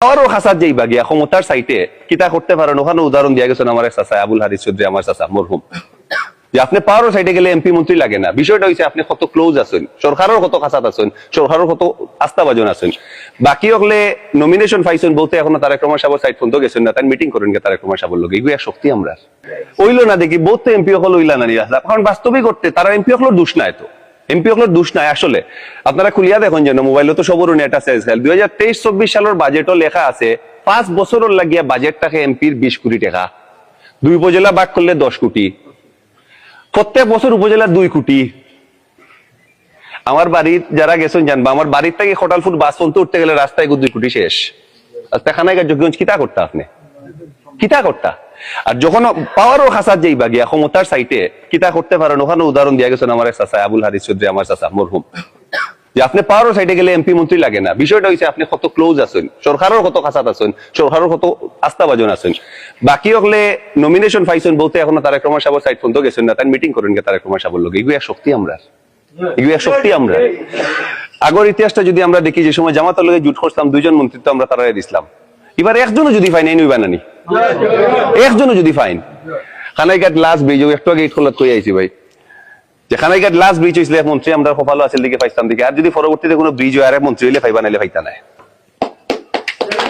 আরো হাসাত যাইবা গিয়া ক্ষমতার সাইটে কিতা করতে পারেন ওখানে উদাহরণ দিয়া গেছেন আমার চাচা আবুল হারিস চৌধুরী আমার চাচা মরহুম যে আপনি পাওয়ারও সাইডে গেলে এমপি মন্ত্রী লাগে না। বিষয়টা হচ্ছে আপনি কত ক্লোজ আছেন, সরকারের কত কাছাত আছেন, সরকারের কত আস্থাভাজন আছেন। বাকি হলে নমিনেশন পাইছেন বলতে এখনো তারেক রহমান সাহেবের সাইড পর্যন্ত গেছেন না, তাই মিটিং করেন গে তারেক রহমান সাহেবের লোক এগুলো শক্তি আমরা ওইলো না দেখি বহুত এমপি হল ওইলা না নিয়ে আসলাম। কারণ বাস্তবিক করতে তারা এমপি হল দোষ নাই, তো এমপি হল দোষ নাই। আসলে আপনারা খুলিয়া দেখুন যেন মোবাইলে তো সবর নেটা শেষ গেল 2023-24 সালের বাজেটও লেখা আছে 5 বছরের লাগিয়া বাজেটটাকে এমপির 20 কোটি টাকা, 2 উপজেলা ভাগ করলে 10 কোটি, প্রত্যেক বছর উপজেলা 2 কোটি। আমার বাড়ির যারা গেছেন জানবা আমার বাড়ির থেকে খটালপুর বাস পর্যন্ত উঠতে গেলে রাস্তায় 2 কোটি শেষ। তেখানায় যোগ্যগঞ্জ কিতা করতা আপনি কিতা করতা? আর যখন পাওয়ারও হাসাত যাইবা গিয়া ক্ষমতার সাইটে কিতা করতে পারেন ওখানে উদাহরণ দিয়া গেছেন আমার চাচা আবুল হারিস চৌধুরী আমার চাচা মরহুম যে আপনি পাওয়ারও সাইডে গেলে এমপি মন্ত্রী লাগে না। বিষয়টা হচ্ছে আপনি কত ক্লোজ আছেন, সরকারের কত কাছাত আছেন, সরকারের কত আস্থাভাজন আছেন। বাকি হলে নমিনেশন পাইছেন বলতে এখনো তারেক রহমান সাহেবের সাইড পর্যন্ত গেছেন না, তাই মিটিং করেন গে তারেক রহমান সাহেবের লোক এগুলো শক্তি আমরা শক্তি আমরা। আগর ইতিহাসটা যদি আমরা দেখি যে সময় জামাতের লগে জুট করতাম 2 জন মন্ত্রিত্ব আমরা তারাই দিছিলাম, এবার একজনও যদি ফাইন এই নইবা নানি একজনও যদি ফাইন খানাইঘাট লাস্ট ব্রিজ একটু আগে ইটখোলাত কই আইছি ভাই যে খানাইঘাট লাস্ট ব্রিজ হইছিল এক মন্ত্রী আমরা কপালো আছে দিকে পাইতাম দিকে, আর যদি পরবর্তীতে কোনো ব্রিজ হয় আর এক মন্ত্রী হইলে ফাইবা নাইলে ফাইতা নাই।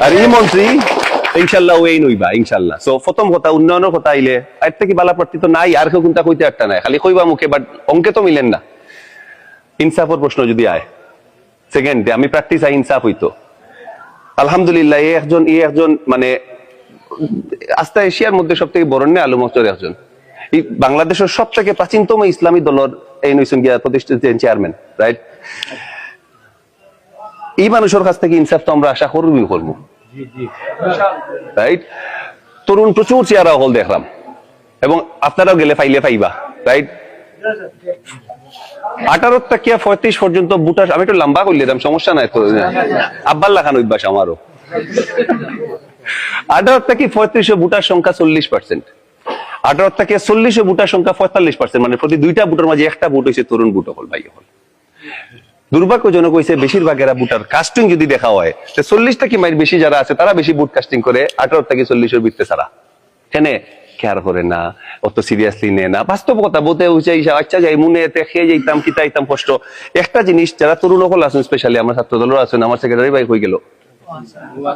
আর এই মন্ত্রী ইনশাআল্লাহ ওই নইবা ইনশাআল্লাহ। সো প্রথম কথা উন্নয়নের কথা আইলে আর থেকে বালা প্রার্থী তো নাই, আর কেউ কোনটা কইতে একটা নাই, খালি কইবা মুখে বাট অঙ্কে তো মিলেন না। ইনসাফের প্রশ্ন যদি আয় সেকেন্ডে আমি প্র্যাকটিস আই ইনসাফ হইতো আলহামদুলিল্লাহ এই একজন মানে আস্থা এশিয়ার মধ্যে সব থেকে বরণ্যে আলু মস্তর একজন বাংলাদেশের সব থেকে প্রাচীনতম ইসলামী দলের এই নইছেন গিয়া প্রতিষ্ঠিত চেয়ারম্যান রাইট। এই মানুষের কাছ থেকে ইনসাফ তো আমরা আশা করবো রাইট। তরুণ প্রচুর চেহারা হল দেখলাম এবং আপনারাও গেলে পাইলে পাইবা রাইট। 18 থেকে 35 পর্যন্ত বুটা আমি একটু লম্বা করলে দিলাম সমস্যা নাই তো, আব্বাল লাখান অভ্যাস আমারও। 18 থেকে 35 বুটার সংখ্যা 40%, 18 থেকে 40 বুটার সংখ্যা 45%, মানে প্রতি 2টা বুটের মাঝে একটা বুট হইছে তরুণ বুট হল ভাই হল। দুর্ভাগ্যজনক হইছে বেশিরভাগেরা বুটার কাস্টিং যদি দেখা হয় 40 থেকে মাইল বেশি যারা আছে তারা বেশি বুট কাস্টিং করে 18 থেকে 40 ভিতরে ছাড়া কেন কেয়ার করে না, অত সিরিয়াসলি নেয় না। বাস্তব কথা বলতে হচ্ছে আচ্ছা যাই মনে খেয়ে যাইতাম কিতাইতাম কষ্ট। একটা জিনিস যারা তরুণ সকল আছেন স্পেশালি আমার ছাত্র দল আছেন, আমার সেক্রেটারি ভাই হয়ে গেল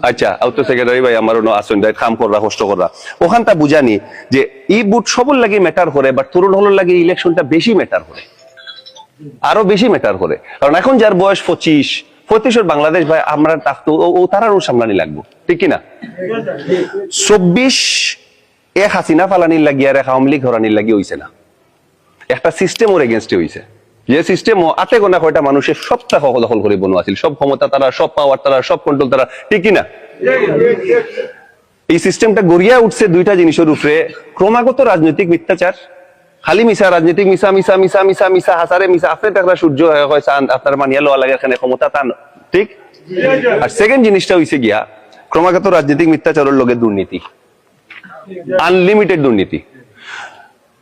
আচ্ছা আউট সেক্রেটারি ভাই আমারও আসেন কাম করা কষ্ট করা ওখানটা বুঝানি যে এই বুট সবল লাগে ম্যাটার করে, বাট তরুণ হল লাগে ইলেকশনটা বেশি ম্যাটার করে, আরো বেশি ম্যাটার করে। কারণ এখন যার বয়স 25-35 বাংলাদেশ ভাই আমরা থাকতো ও তারারও সামলানি লাগবো ঠিক কিনা। 24 এক হাসিনা ফালানির লাগিয়ে আর এক আওয়ামী লীগ হরানির লাগিয়ে হইছে না, একটা সিস্টেম ওর এগেনস্টে হইছে যে সিস্টেম আতে গোনা কয়টা মানুষের সবটা দখল করে বনো আছিল, সব ক্ষমতা তারা, সব পাওয়ার তারা, সব কন্ট্রোল তারা ঠিক কিনা। এই সিস্টেমটা গড়িয়া উঠছে 2টা জিনিসের উপরে, ক্রমাগত রাজনৈতিক মিথ্যাচার, খালি মিশা রাজনৈতিক মিশা মিশা মিশা মিশা মিশা হাসারে মিশা আপনি একটা সূর্য হয় চান আপনার মানিয়া লওয়া লাগে এখানে ক্ষমতা তান ঠিক। আর সেকেন্ড জিনিসটা হইছে গিয়া ক্রমাগত রাজনৈতিক মিথ্যাচারের লগে দুর্নীতি, আনলিমিটেড দুর্নীতি।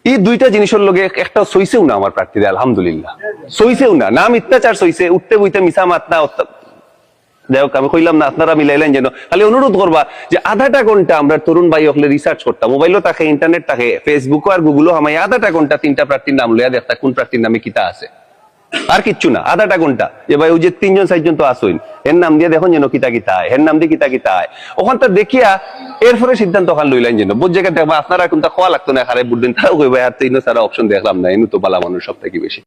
এই 2টা জিনিসের লগে একটা সইছেও না আমার প্রার্থীরা আলহামদুলিল্লাহ, সইছেও না, না মিথ্যাচার সইছে, উঠতে বইতে মিশা মাত না। যাই হোক আমি কইলাম না আপনারা মিলাইলেন যেন, খালি অনুরোধ করবা যে আধাটা ঘন্টা আমরা তরুণ ভাই হলে রিসার্চ করতাম, মোবাইলও থাকে ইন্টারনেট থাকে ফেসবুকও আর গুগলও আমায় আধাটা ঘন্টা 3টা প্রার্থীর নাম লইয়া দেখতা কোন প্রার্থীর নামে কিতা আছে, আর কিচ্ছু না, আধাটা ঘন্টা যে ভাই ওই যে 3জন 4জন তো আসইন এর নাম দিয়ে দেখুন যেন কিতা কিতা হয়, এর নাম দিয়ে কিতা কিতা হয় ওখানটা দেখিয়া এরপরে সিদ্ধান্ত ওখান লইলেন যেন বুঝ জায়গায় দেখবা আপনারা কোনটা খাওয়া লাগতো না খারাপ বুঝবেন তাও কইবা আর 3 সারা অপশন দেখলাম না এনু তো বালা মানুষ সব থেকে বেশি।